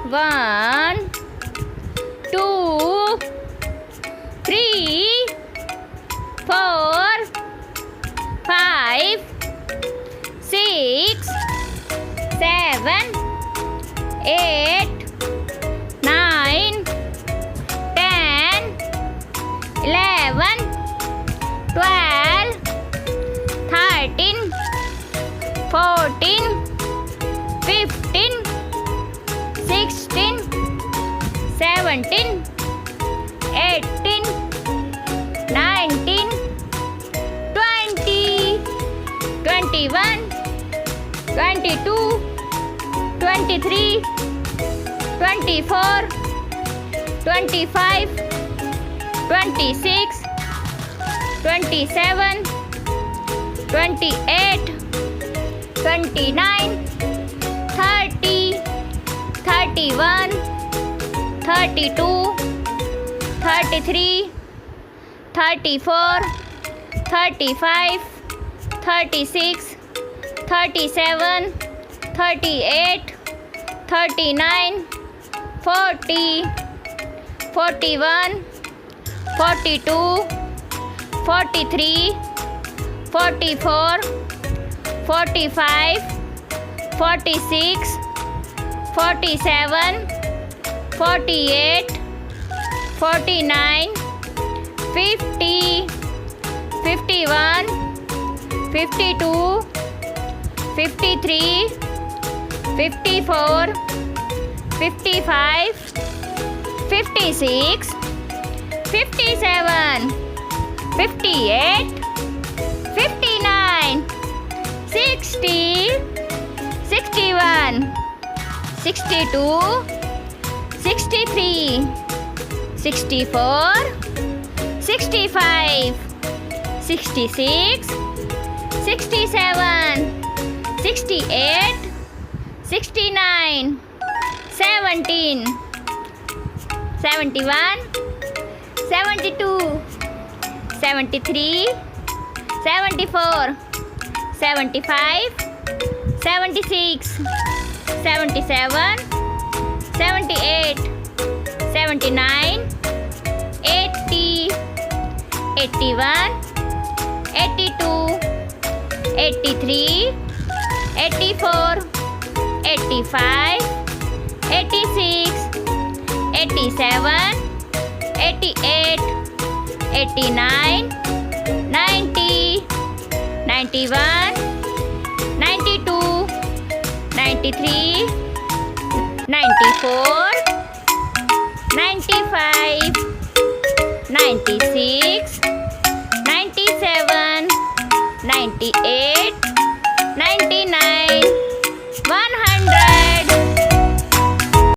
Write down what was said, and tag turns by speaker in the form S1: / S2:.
S1: 1, 2, 3, 4, 5, 6, 7, 8, 9, 10, 11, 12, 13, 14, 15, 16, 17, 18, 19, 20, 21, 22, 23, 24, 25, 26, 27, 28, 29, 30, 31, 32, 33, 34, 35, 36, 37, 38, 39, 40, 41, 42, 43, 44, 45, 46, 47, 48, 49, 50, 51, 52, 53, 54, 55, 56, 57, 58, 59, 60, 61, 62, 63, 64, 65, 66, 67, 68, 69, 17, 71, 72, 73, 74, 75, 76, 77, 78, 79, 80, 81, 82, 83, 84, 85, 86, 87, 88, 89, 90, 91, 92, 93, 94, 95, 96,